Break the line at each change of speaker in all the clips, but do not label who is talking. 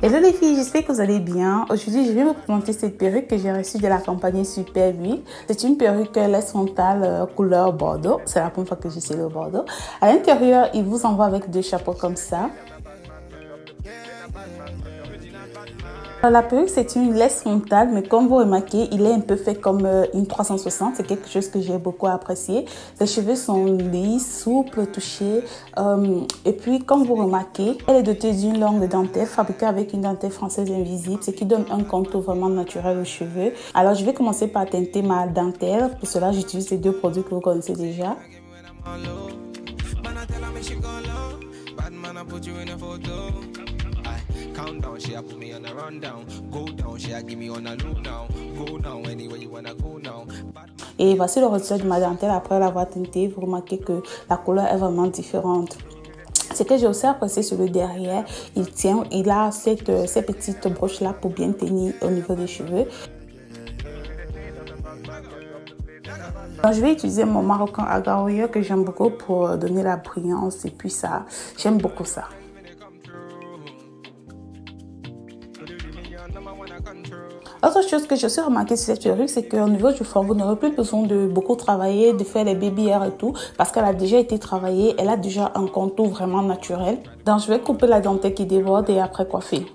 Hello les filles, j'espère que vous allez bien. Aujourd'hui, je vais vous présenter cette perruque que j'ai reçue de la compagnie Super 8. C'est une perruque laisse frontale couleur bordeaux. C'est la première fois que j'essaie le bordeaux. À l'intérieur, il vous envoie avec deux chapeaux comme ça. La perruque, c'est une laisse frontale, mais comme vous remarquez, il est un peu fait comme une 360. C'est quelque chose que j'ai beaucoup apprécié. Les cheveux sont lisses, souples, touchés. Et puis, comme vous remarquez, elle est dotée d'une longue dentelle fabriquée avec une dentelle française invisible, ce qui donne un contour vraiment naturel aux cheveux. Alors, je vais commencer par teinter ma dentelle. Pour cela, j'utilise ces deux produits que vous connaissez déjà.
Countdown, she a put me on a rundown. Go down, she a give me on a loop now. Go down anywhere you wanna go now.
Et voici le résultat de ma dentelle après l'avoir teintée. Vous remarquez que la couleur est vraiment différente. Ce que j'ai aussi apprécié sur le derrière, il a ces petites broches là pour bien tenir au niveau des cheveux. Donc, je vais utiliser mon Marocain Agaouya que j'aime beaucoup pour donner la brillance et puis ça, j'aime beaucoup ça. Autre chose que je suis remarqué sur cette perruque, c'est qu'au niveau du front, vous n'aurez plus besoin de beaucoup travailler, de faire les baby hairs et tout, parce qu'elle a déjà été travaillée, elle a déjà un contour vraiment naturel. Donc je vais couper la dentelle qui déborde et après coiffer.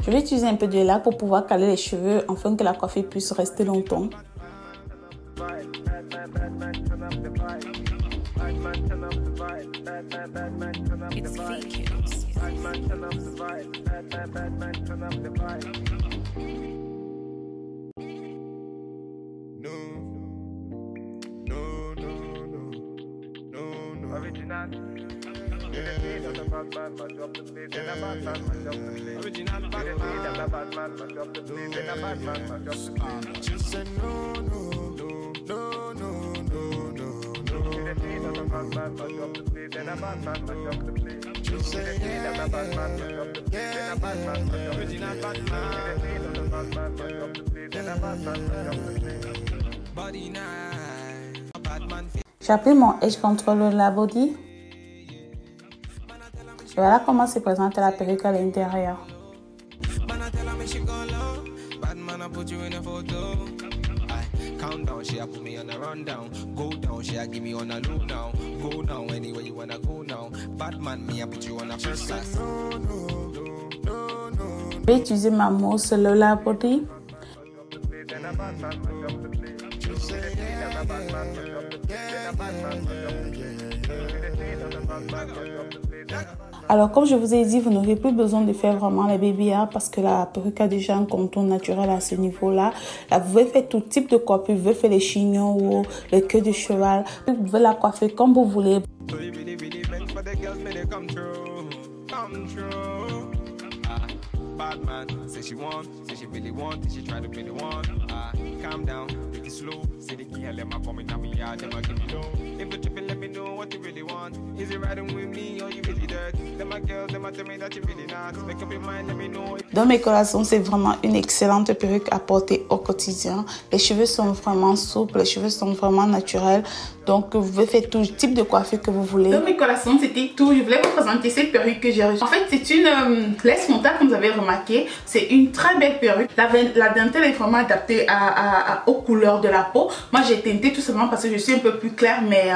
Je vais utiliser un peu de lac pour pouvoir caler les cheveux afin que la coiffure puisse rester longtemps. J'ai appris mon Edge Control la body. Et voilà comment se présente la perruque à l'intérieur.
Countdown, she a put me on a rundown. Go down, she a give me on a loop now. Go down anywhere you wanna go now. Batman, me a put you on a first class.
Je vais utiliser ma mousse Lola Body. Alors comme je vous ai dit, vous n'aurez plus besoin de faire vraiment les baby hairs parce que la perruque a déjà un contour naturel à ce niveau-là. Là, vous pouvez faire tout type de coiffure, vous pouvez faire les chignons ou les queues de cheval. Vous pouvez la coiffer comme vous voulez.
Bad man, say she want, say she really want, she try to be the one. Calm down, take it slow. Say the girl, let my come in me yard, them a give me low. If you tripping, let me know what you really want. Is it riding with me or you really dirt? Them my girls, them a tell me that you really not. Make up your mind, let me know.
Dans mes collations, c'est vraiment une excellente perruque à porter au quotidien. Les cheveux sont vraiment souples, les cheveux sont vraiment naturels. Donc, vous pouvez faire tout type de coiffure que vous voulez. Dans mes collations, c'était tout. Je voulais vous présenter cette perruque que j'ai reçue. En fait, c'est une laisse frontale, comme vous avez remarqué. C'est une très belle perruque. La dentelle est vraiment adaptée aux couleurs de la peau. Moi, j'ai teinté tout simplement parce que je suis un peu plus claire. Mais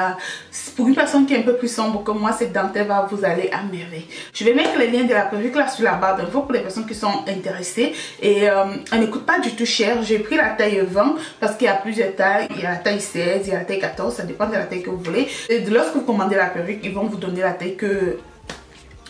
pour une personne qui est un peu plus sombre que moi, cette dentelle va vous aller à merveille. Je vais mettre les liens de la perruque là sur la barre d'infos pour les personnes qui sont intéressées. Et elle ne coûte pas du tout cher. J'ai pris la taille 20 parce qu'il y a plusieurs tailles. Il y a la taille 16, il y a la taille 14. Ça dépend de la taille que vous voulez. Et lorsque vous commandez la perruque, ils vont vous donner la taille que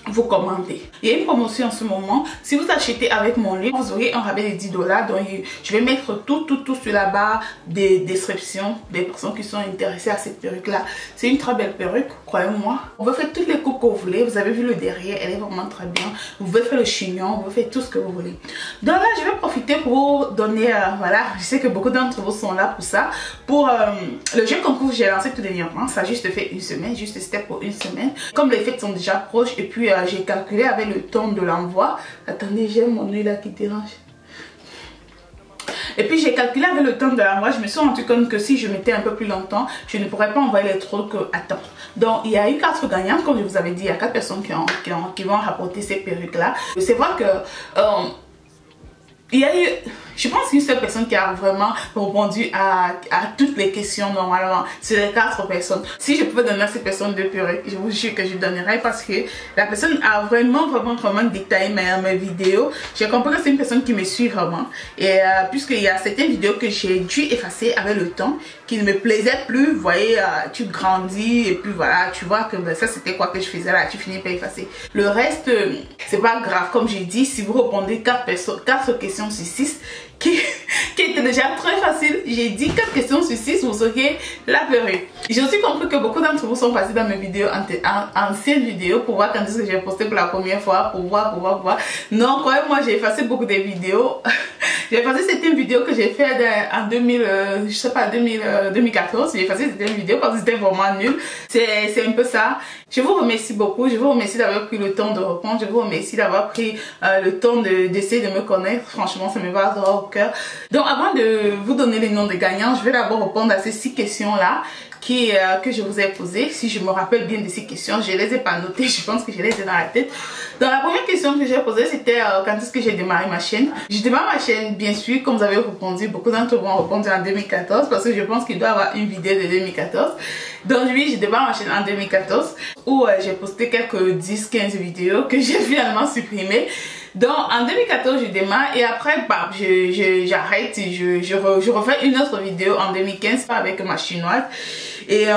vous commentez. Il y a une promotion en ce moment. Si vous achetez avec mon livre, vous aurez un rabais de 10 $. Donc je vais mettre tout sur la barre des descriptions des personnes qui sont intéressées à cette perruque là. C'est une très belle perruque, croyez-moi. Vous pouvez faire toutes les coupes que vous voulez. Vous avez vu le derrière, elle est vraiment très bien. Vous pouvez faire le chignon, vous pouvez faire tout ce que vous voulez. Donc là, je vais profiter pour donner, voilà, je sais que beaucoup d'entre vous sont là pour ça. Pour le jeu concours que j'ai lancé tout dernièrement, ça a juste fait une semaine, juste c'était pour une semaine. Comme les fêtes sont déjà proches et puis j'ai calculé avec le temps de l'envoi. Attendez, j'ai mon œil là qui dérange. Et puis j'ai calculé avec le temps de l'envoi, je me suis rendu compte que si je mettais un peu plus longtemps, je ne pourrais pas envoyer les trucs à temps. Donc il y a eu 4 gagnantes, comme je vous avais dit, il y a 4 personnes qui vont rapporter ces perruques là. C'est vrai que il y a eu, je pense, une seule personne qui a vraiment répondu à toutes les questions normalement. C'est les 4 personnes. Si je pouvais donner à cette personne 2 perruques, je vous jure que je donnerais parce que la personne a vraiment détaillé mes vidéos. J'ai compris que c'est une personne qui me suit vraiment. Et puisqu'il y a certaines vidéos que j'ai dû effacer avec le temps, qui ne me plaisaient plus. Vous voyez, tu grandis et puis voilà, tu vois que ben, ça c'était quoi que je faisais là, tu finis par effacer. Le reste, c'est pas grave. Comme j'ai dit, si vous répondez 4 questions sur 6, qui était déjà très facile. J'ai dit 4 questions sur 6, vous auriez la perruque. J'ai aussi compris que beaucoup d'entre vous sont passés dans mes vidéos, anciennes vidéos, pour voir quand est-ce que j'ai posté pour la première fois, pour voir. Non, croyez-moi, j'ai effacé beaucoup de vidéos. J'ai effacé certaines vidéos que j'ai fait en 2014. J'ai effacé certaines vidéos parce que c'était vraiment nul. C'est un peu ça. Je vous remercie beaucoup. Je vous remercie d'avoir pris le temps de répondre. Je vous remercie d'avoir pris le temps d'essayer de me connaître. Franchement, ça me va droit au cœur. Donc, avant de vous donner les noms des gagnants, je vais d'abord répondre à ces 6 questions-là que je vous ai posées. Si je me rappelle bien de ces questions, je les ai pas notées. Je pense que je les ai dans la tête. Donc, la première question que j'ai posée, c'était quand est-ce que j'ai démarré ma chaîne. J'ai démarré ma chaîne, bien sûr, comme vous avez répondu. Beaucoup d'entre vous ont répondu en 2014 parce que je pense qu'il doit y avoir une vidéo de 2014. Donc oui, j'ai démarré ma chaîne en 2014 où j'ai posté quelques 10-15 vidéos que j'ai finalement supprimées. Donc en 2014 je démarre et après bah, j'arrête et je refais une autre vidéo en 2015 avec ma chinoise et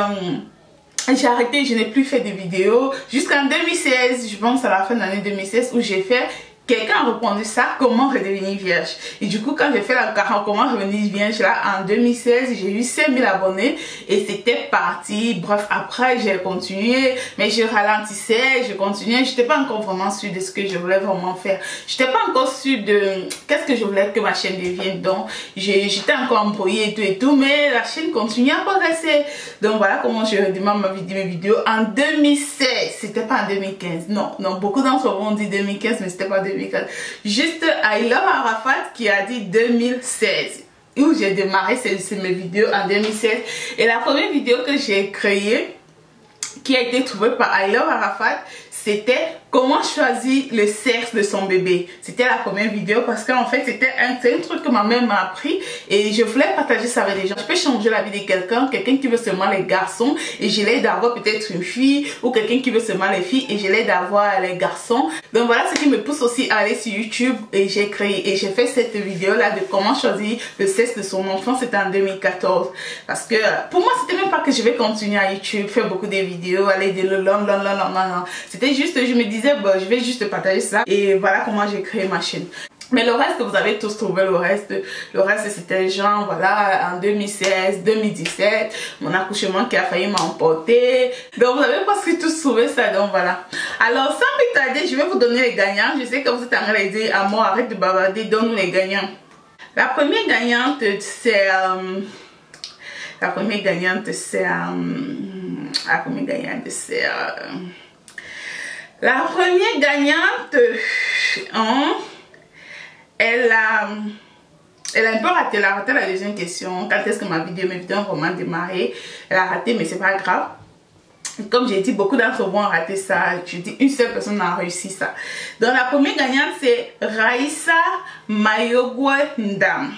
j'ai arrêté, je n'ai plus fait de vidéos jusqu'en 2016, je pense à la fin de l'année 2016 où j'ai fait quelqu'un a répondu ça, comment redevenir vierge. Et du coup, quand j'ai fait la comment redevenir vierge là, en 2016, j'ai eu 5000 abonnés et c'était parti. Bref, après, j'ai continué, mais je ralentissais, je continuais. Je n'étais pas encore vraiment sûre de ce que je voulais vraiment faire. Je n'étais pas encore sûre de qu'est-ce que je voulais que ma chaîne devienne. Donc, j'étais encore embrouillée et tout, mais la chaîne continuait à progresser. Donc, voilà comment je redémarre mes vidéos en 2016. C'était pas en 2015. Non, beaucoup d'entre vous ont dit 2015, mais c'était pas 2015. Juste I Love Arafat qui a dit 2016 où j'ai démarré mes vidéos en 2016 et la première vidéo que j'ai créée qui a été trouvée par I Love Arafat, c'était comment choisir le sexe de son bébé. C'était la première vidéo parce qu'en fait c'était un truc que ma mère m'a appris et je voulais partager ça avec les gens. Je peux changer la vie de quelqu'un qui veut seulement les garçons et je l'aide d'avoir peut-être une fille, ou quelqu'un qui veut seulement les filles et je l'aide d'avoir les garçons. Donc voilà ce qui me pousse aussi à aller sur YouTube et j'ai créé et j'ai fait cette vidéo là de comment choisir le sexe de son enfant. C'était en 2014 parce que pour moi c'était même pas que je vais continuer à YouTube, faire beaucoup de vidéos, aller de non. C'était juste, je me disais bon, je vais juste partager ça et voilà comment j'ai créé ma chaîne. Mais le reste, vous avez tous trouvé le reste c'était genre, voilà, en 2016, 2017, mon accouchement qui a failli m'emporter. Donc vous avez presque tous trouvé ça, donc voilà. Alors sans plus tarder, je vais vous donner les gagnants. Je sais que vous êtes en train de dire à moi, arrête de bavarder, donne-nous les gagnants. La première gagnante, c'est... La première gagnante, c'est... Elle a un peu raté, elle a raté la deuxième question. Quand est-ce que mes vidéos ont vraiment démarré? Elle a raté, mais c'est pas grave. Comme j'ai dit, beaucoup d'entre vous ont raté ça. Je dis, une seule personne a réussi ça. Donc la première gagnante, c'est Raissa Mayogwe Ndam.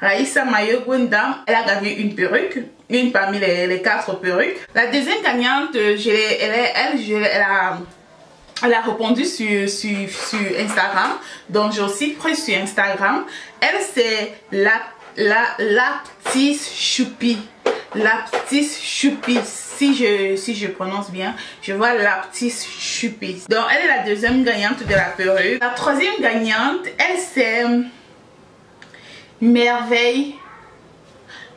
Raissa Mayogwe Ndam, elle a gagné une perruque. Une parmi les 4 perruques. La deuxième gagnante, elle a répondu sur Instagram. Donc j'ai aussi pris sur Instagram. Elle c'est la petite choupi. La petite choupi si je prononce bien, je vois la petite Chupis. Donc elle est la deuxième gagnante de la perruque. La troisième gagnante, elle c'est Merveille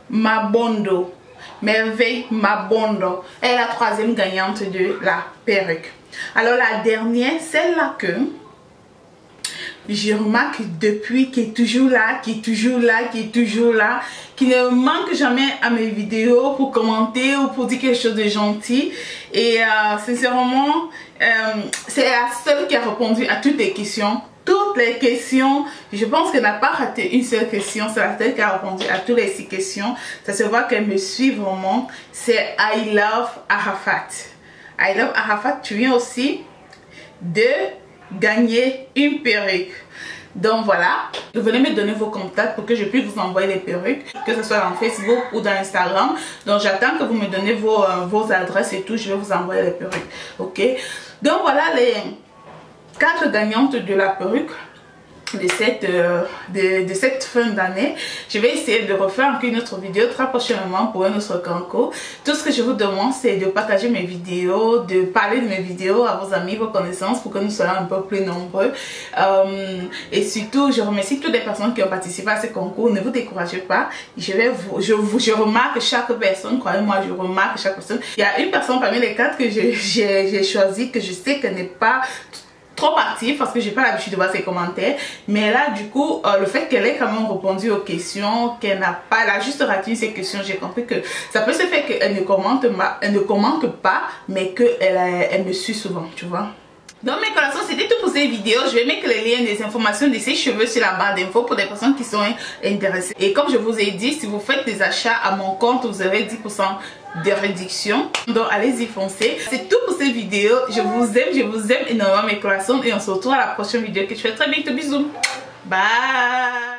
Mabondo. Merveille Mabondo. Elle est la troisième gagnante de la perruque. Alors la dernière, celle-là que je remarque depuis, qui est toujours là, qui ne manque jamais à mes vidéos pour commenter ou pour dire quelque chose de gentil. Et sincèrement, c'est la seule qui a répondu à toutes les questions. Toutes les questions, je pense qu'elle n'a pas raté une seule question. C'est la seule qui a répondu à toutes les 6 questions. Ça se voit qu'elle me suit vraiment. C'est I Love Arafat. I Love Arafat, tu viens aussi de gagner une perruque. Donc voilà, venez me donner vos contacts pour que je puisse vous envoyer les perruques, que ce soit dans Facebook ou dans Instagram. Donc j'attends que vous me donnez vos adresses et tout, je vais vous envoyer les perruques. Ok, donc voilà les 4 gagnantes de la perruque de cette fin d'année. Je vais essayer de refaire une autre vidéo très prochainement pour un autre concours. Tout ce que je vous demande, c'est de partager mes vidéos, de parler de mes vidéos à vos amis, vos connaissances pour que nous soyons un peu plus nombreux. Et surtout, je remercie toutes les personnes qui ont participé à ce concours. Ne vous découragez pas. Je remarque chaque personne, croyez-moi, je remarque chaque personne. Il y a une personne parmi les 4 que j'ai choisi, que je sais qu'elle n'est pas trop active parce que j'ai pas l'habitude de voir ses commentaires, mais là du coup le fait qu'elle ait quand même répondu aux questions, qu'elle a juste raté ces questions, j'ai compris que ça peut se faire qu'elle ne commente pas, mais qu'elle me suit souvent, tu vois. Donc mes collations, c'était tout pour cette vidéo. Je vais mettre les liens des informations de ces cheveux sur la barre d'infos pour les personnes qui sont intéressées. Et comme je vous ai dit, si vous faites des achats à mon compte, vous aurez 10% de réduction. Donc allez-y, foncez. C'est tout pour cette vidéo. Je vous aime énormément mes collations. Et on se retrouve à la prochaine vidéo que je fais très bientôt. Bisous. Bye.